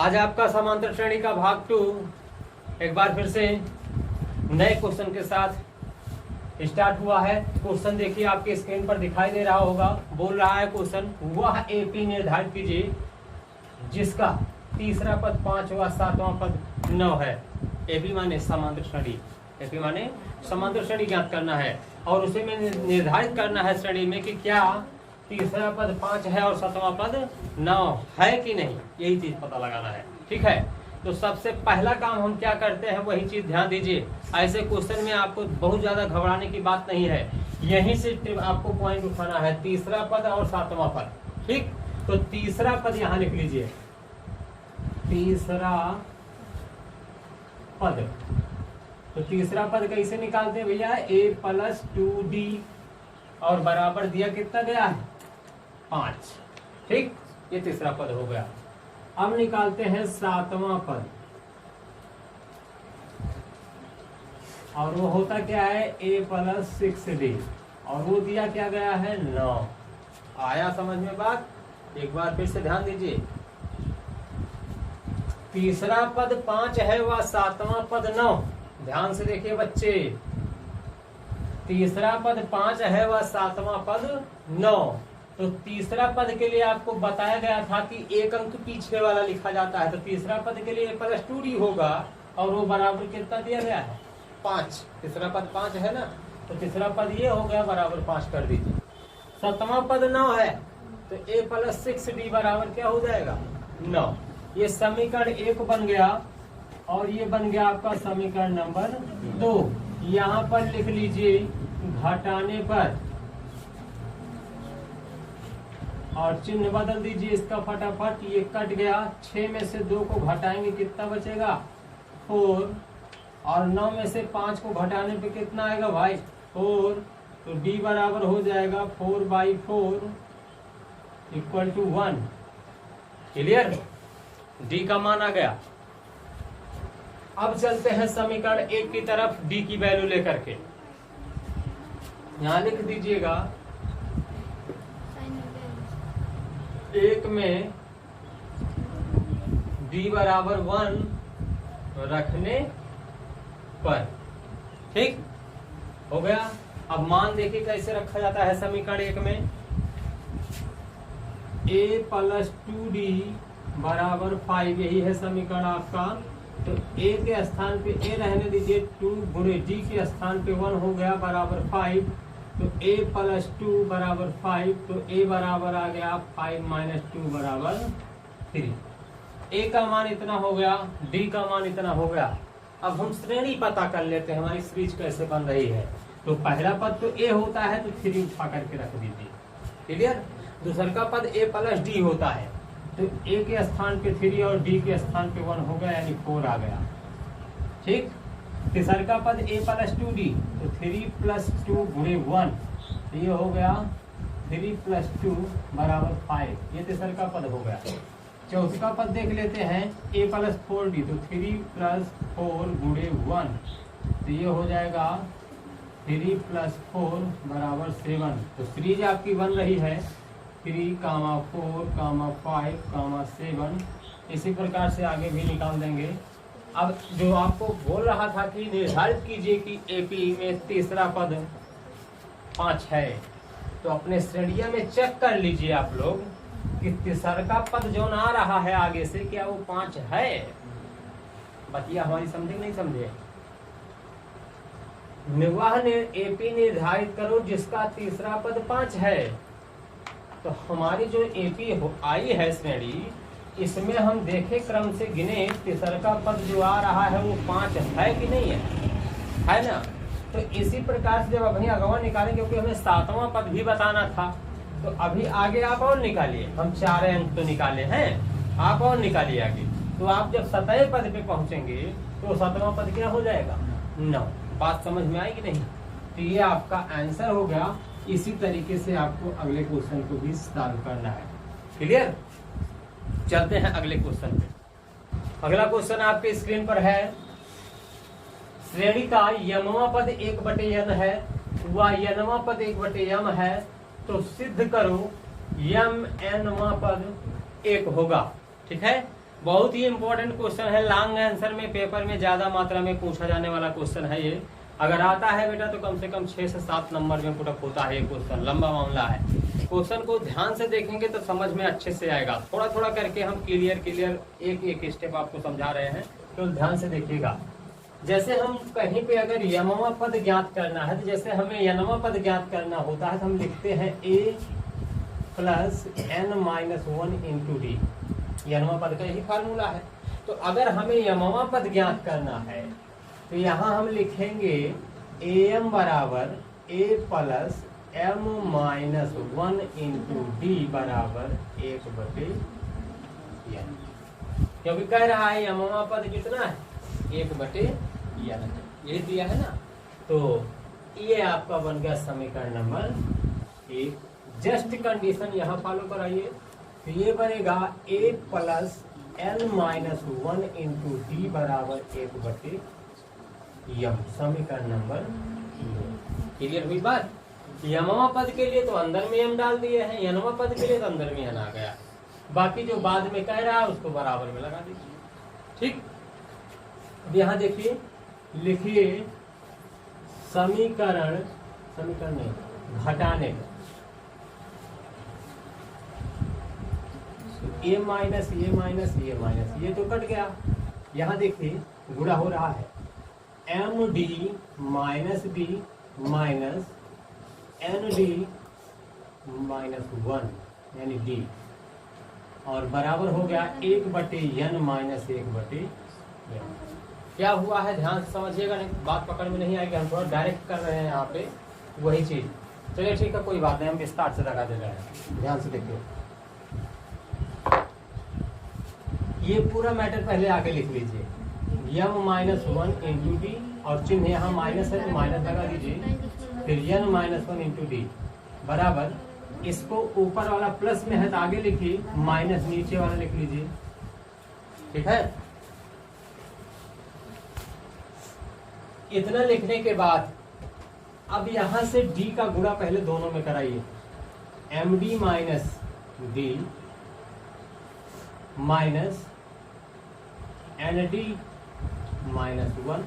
आज आपका समांतर श्रेणी का भाग 2 एक बार फिर से नए क्वेश्चन के साथ स्टार्ट हुआ है। क्वेश्चन देखिए आपके स्क्रीन पर दिखाई दे रहा होगा। बोल रहा है क्वेश्चन, वह एपी निर्धारित कीजिए जिसका तीसरा पद 5 व 7वां पद 9 है। एपी माने समांतर श्रेणी, एपी माने समांतर श्रेणी ज्ञात करना है और उसे में निर्धारित करना है श्रेणी में कि क्या तीसरा पद 5 है और 7वां पद 9 है कि नहीं, यही चीज पता लगाना है। ठीक है, तो सबसे पहला काम हम क्या करते हैं वही चीज ध्यान दीजिए। ऐसे क्वेश्चन में आपको बहुत ज्यादा घबराने की बात नहीं है, यहीं से आपको पॉइंट उठाना है, तीसरा पद और 7वां पद। ठीक, तो तीसरा पद यहाँ लिख लीजिए, तीसरा पद। तो तीसरा पद कैसे निकालते हैं भैया, a + 2d और बराबर दिया कितना गया है 5। ठीक, ये तीसरा पद हो गया। अब निकालते हैं 7वां पद और वो होता क्या है a + 6d और वो दिया क्या गया है 9। आया समझ में बात? एक बार फिर से ध्यान दीजिए, तीसरा पद 5 है व 7वां पद 9। ध्यान से देखिए बच्चे, तीसरा पद 5 है व 7वां पद 9। तो तीसरा पद के लिए आपको बताया गया था कि एक अंक पीछे वाला लिखा जाता है, तो तीसरा पद के लिए a + 2d होगा और वो बराबर कितना दिया गया है 5। तीसरा पद 5 है ना, तो तीसरा पद ये हो गया बराबर 5 कर दीजिए। 7वां पद 9 है तो a + 6d बराबर क्या हो जाएगा 9। ये समीकरण 1 बन गया और ये बन गया आपका समीकरण नंबर 2। यहाँ पर लिख लीजिए घटाने पर और चिन्ह बदल दीजिए इसका फटाफट। ये कट गया, 6 में से 2 को घटाएंगे कितना बचेगा 4 और 9 में से 5 को घटाने पे कितना आएगा भाई 4। तो d बराबर हो जाएगा 4/4 = 1। क्लियर, d का मान आ गया। अब चलते हैं समीकरण 1 की तरफ, d की वैल्यू लेकर के। यहां लिख दीजिएगा 1 में d बराबर 1 रखने पर। ठीक हो गया। अब मान देखिए कैसे रखा जाता है समीकरण 1 में, a + 2d बराबर 5, यही है समीकरण आपका। तो a के स्थान पे a रहने दीजिए, 2 × d के स्थान पे 1 हो गया बराबर 5। तो a + 2 बराबर 5, तो a बराबर आ गया 5 - 2 बराबर 3। a का मान इतना हो गया, d का मान इतना हो गया। अब हम श्रेणी पता कर लेते हैं हमारी सीरीज कैसे बन रही है। तो पहला पद तो a होता है तो 3 उठा करके रख दीजिए। क्लियर, दूसरा का पद a + d होता है तो a के स्थान पे 3 और d के स्थान पे 1 हो गया, यानी 4 आ गया। ठीक, तीसरा का पद a + 2d तो 3 + 2 × 1, तो ये हो गया 3 + 2 बराबर 5। ये तीसरा का पद हो गया। चौथा का पद देख लेते हैं a + 4d तो 3 + 4 × 1, तो ये हो जाएगा 3 + 4 बराबर 7। तो सीरीज आपकी बन रही है 3, 4, 5, 7। इसी प्रकार से आगे भी निकाल देंगे। अब जो आपको बोल रहा था कि निर्धारित कीजिए कि एपी में तीसरा पद 5 है, तो अपने श्रेणिया में चेक कर लीजिए आप लोग कि तीसरा का पद जो आ रहा है आगे से क्या वो 5 है। बतिया हमारी समझे नहीं समझे। वह एपी निर्धारित करो जिसका तीसरा पद 5 है। तो हमारी जो एपी आई है श्रेणी, इसमें हम देखे क्रम से गिने तीसरा का पद जो आ रहा है वो 5 है कि नहीं है ना। तो इसी प्रकार से जब अभी अगवा निकालें, क्योंकि हमें 7वां पद भी बताना था, तो अभी आगे आप और निकालिए। हम 4 अंक तो निकाले हैं, आप और निकालिए आगे। तो आप जब 7वें पद पे पहुंचेंगे तो 7वां पद क्या हो जाएगा 9। बात समझ में आई कि नहीं? तो ये आपका आंसर हो गया। इसी तरीके से आपको अगले क्वेश्चन को भी सॉल्व करना है। क्लियर, चलते हैं अगले क्वेश्चन पे। अगला क्वेश्चन आपके स्क्रीन पर है, श्रेणी का यमवा पद 1/n है व nवा पद 1/m है, तो सिद्ध करो mnवा पद 1 होगा। ठीक है, बहुत ही इंपॉर्टेंट क्वेश्चन है, लॉन्ग आंसर में पेपर में ज्यादा मात्रा में पूछा जाने वाला क्वेश्चन है ये। अगर आता है बेटा तो कम से कम 6 से 7 नंबर में पुटअप होता है ये क्वेश्चन, लंबा मामला है। क्वेश्चन को ध्यान से देखेंगे तो समझ में अच्छे से आएगा। थोड़ा थोड़ा करके हम क्लियर एक एक स्टेप आपको समझा रहे हैं, तो ध्यान से देखिएगा। जैसे हम कहीं पे अगर यमवा पद ज्ञात करना है, तो जैसे हमें यमवा पद ज्ञात करना होता है तो हम लिखते हैं a plus n minus 1 into D. यमवा पद का यही फार्मूला है। तो अगर हमें यमवा पद ज्ञात करना है तो यहाँ हम लिखेंगे am बराबर a plus m minus 1 into D बराबर 1/n, क्योंकि कह रहा है यमवा पद कितना है, 1/n ये दिया है ना। तो ये आपका बन गया समीकरण नंबर 1। जस्ट कंडीशन यहाँ फॉलो कराइए, तो ये बनेगा a plus n minus 1 into D बराबर 1/m, समीकरण नंबर 2। क्लियर हुई बात। यमवा पद के लिए तो अंदर में m डाल दिए हैं, यमवा पद के लिए तो अंदर में n आ गया, बाकी जो बाद में कह रहा है उसको बराबर में लगा दीजिए। ठीक, अब यहाँ देखिए, लिखिए समीकरण नहीं घटाने का, ए माइनस ये माइनस ये माइनस ये तो कट गया। यहाँ देखिए गुणा हो रहा है, M D minus D minus N D minus 1 यानी डी, और बराबर हो गया 1/n माइनस 1/n। क्या हुआ है ध्यान से समझिएगा, नहीं बात पकड़ में नहीं आएगी। हम थोड़ा डायरेक्ट कर रहे हैं यहाँ पे वही चीज। चलिए ठीक है, कोई बात नहीं, हम विस्तार से लगा दे रहे हैं। ध्यान से देखिए, ये पूरा मैटर पहले आके लिख लीजिए, यम माइनस 1 इंटू डी, और चिन्ह यहाँ माइनस है तो माइनस लगा दीजिए, फिर n माइनस 1 इंटू डी बराबर, इसको ऊपर वाला प्लस में है तो आगे लिखिए, माइनस नीचे वाला लिख लीजिए। ठीक है, इतना लिखने के बाद अब यहां से d का गुणा पहले दोनों में कराइए, M D minus D minus N D minus 1,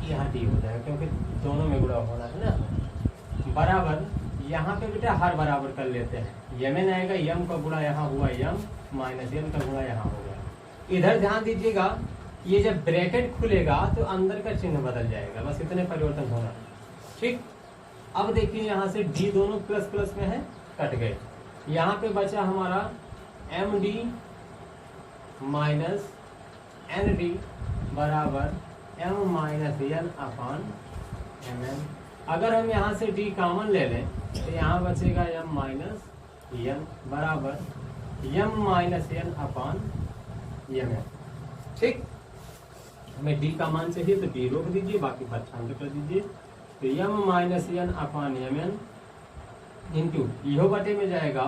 यहाँ डी हो जाएगा क्योंकि दोनों में गुणा होना है ना, बराबर यहाँ पे बेटा हर बराबर कर लेते हैं, यमन आएगा, यम का गुणा यहाँ हुआ यम माइनस यम का गुणा यहाँ हो गया। इधर ध्यान दीजिएगा, ये जब ब्रैकेट खुलेगा तो अंदर का चिन्ह बदल जाएगा, बस इतने परिवर्तन होना। ठीक, अब देखिए यहाँ से डी दोनों प्लस प्लस में है, कट गए। यहाँ पे बचा हमारा M D minus N D बराबर M minus N upon M N. अगर हम यहाँ से डी कॉमन ले लें तो यहाँ बचेगा एम माइनस एन बराबर M minus N upon M N. ठीक, हमें डी का मान चाहिए तो डी रोक दीजिए, बाकी बच्चांक कर दीजिए। तो M minus N upon M N into इहो बटे में जाएगा,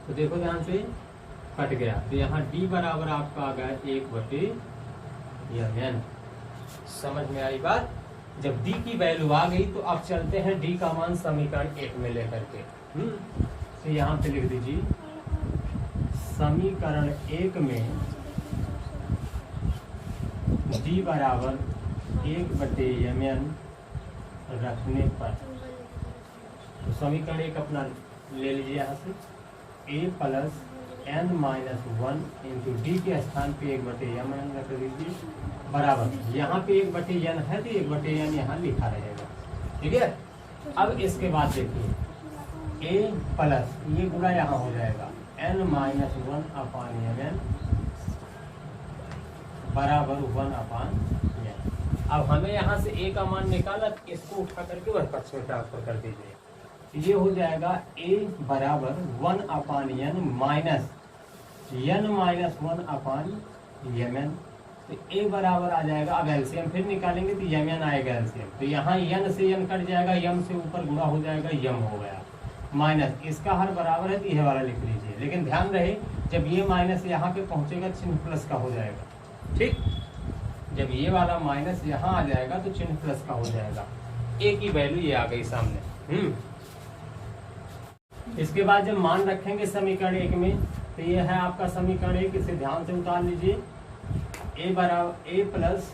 तो देखो ध्यान से कट गया, तो यहाँ डी बराबर आपका आ गया 1/m। समझ में आई बात। जब डी की वैल्यू आ गई तो अब चलते हैं डी का मान समीकरण 1 में लेकर के। तो यहाँ पे लिख दीजिए, समीकरण 1 में डी बराबर 1/mn रखने पर, तो समीकरण 1 अपना ले लीजिए यहाँ से, a plus n minus 1 into D के स्थान पे 1/mn रख दीजिए बराबर, यहाँ पे 1/n है तो 1/n यहाँ लिखा रहेगा। ठीक है, अब इसके बाद देखिए a प्लस ये गुणा यहाँ हो जाएगा n माइनस 1 अपान mn बराबर 1/n। अब हमें यहाँ से a का मान निकाला, इसको उठा करके वह पक्ष में ट्रांसफर कर दीजिए, ये हो जाएगा a बराबर 1/n minus n minus 1/mn। तो a बराबर आ जाएगा, अब एलसीएम फिर निकालेंगे तो mn आएगा एलसीएम, तो यहाँ n से n कट जाएगा, m से ऊपर गुणा हो जाएगा, m हो गया माइनस, इसका हर बराबर है तो यह वाला लिख लीजिए। लेकिन ध्यान रहे, जब ये माइनस यहाँ पे पहुंचेगा चिन्ह प्लस का हो जाएगा। ठीक, जब ये वाला माइनस यहाँ आ जाएगा तो चिन्ह प्लस का हो जाएगा। a की वैल्यू ये आ गई सामने। इसके बाद जब मान रखेंगे समीकरण 1 में, तो ये है आपका समीकरण 1, इसे ध्यान से उतार लीजिए। a बराबर a plus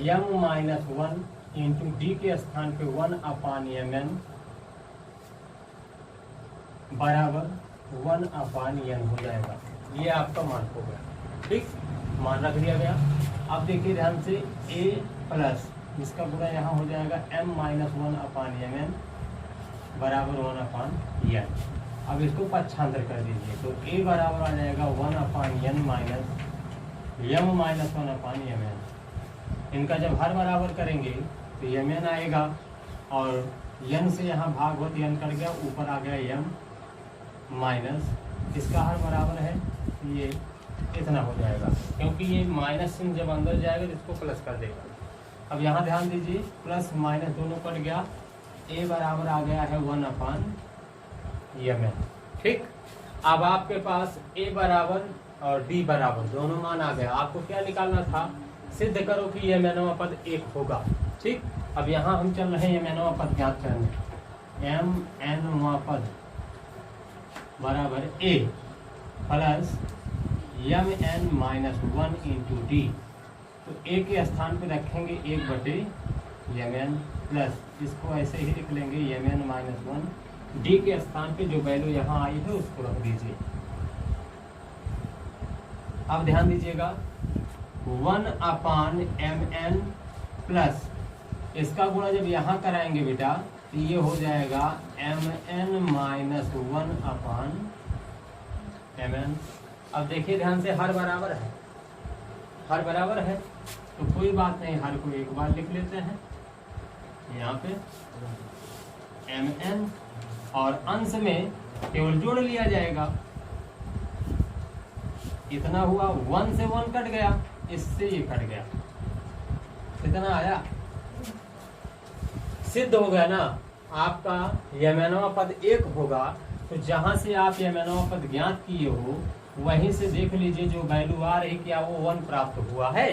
m minus 1 into D के स्थान पे 1/mn बराबर 1/n हो जाएगा। ये आपका मान हो गया, ठीक, मान रख दिया गया। अब देखिए ध्यान से, a प्लस इसका पूरा यहाँ हो जाएगा m माइनस 1/mn बराबर 1/n। अब इसको पक्षांतर कर दीजिए, तो a बराबर आ जाएगा 1/n minus m minus 1/mn। इनका जब हर बराबर करेंगे तो mn आएगा, और n से यहाँ भाग होते n कट गया, ऊपर आ गया m माइनस इसका हर बराबर है, ये इतना हो जाएगा, क्योंकि ये माइनस चिन्ह जब अंदर जाएगा तो इसको प्लस कर देगा। अब यहाँ ध्यान दीजिए, प्लस माइनस दोनों कट गया, a बराबर आ गया है 1/mn, ठीक। अब आपके पास a बराबर और d बराबर दोनों मान आ गया। आपको क्या निकालना था, सिद्ध करो कि यह mnवां पद 1 होगा, ठीक। अब यहाँ हम चल रहे हैं mnवां पद ज्ञात करने। mnवां पद बराबर a plus mn minus 1 into D, तो a के स्थान पे रखेंगे 1/mn प्लस इसको ऐसे ही लिख लेंगे mn माइनस 1, डी के स्थान पे जो वैल्यू यहाँ आई है उसको रख दीजिए। अब ध्यान दीजिएगा, 1/mn प्लस इसका गुणा जब यहाँ कराएंगे बेटा, तो ये हो जाएगा mn माइनस 1/mn। अब देखिए ध्यान से, हर बराबर है, हर बराबर है, तो कोई बात नहीं, हर को एक बार लिख लेते हैं यहाँ पे mn, और अंश में केवल जोड़ लिया जाएगा। इतना हुआ, 1 से 1 कट गया, इससे ये कट गया, कितना आया, सिद्ध हो गया ना। आपका mnवां पद 1 होगा, तो जहां से आप mnवां पद ज्ञात किए हो वहीं से देख लीजिए जो वैल्यू आ रही, क्या वो 1 प्राप्त हुआ है।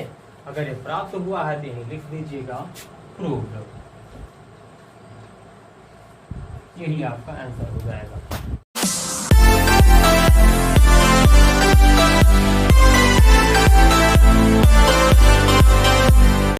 अगर ये प्राप्त हुआ है तो यही लिख दीजिएगा प्रूव्ड, यही आपका आंसर हो जाएगा।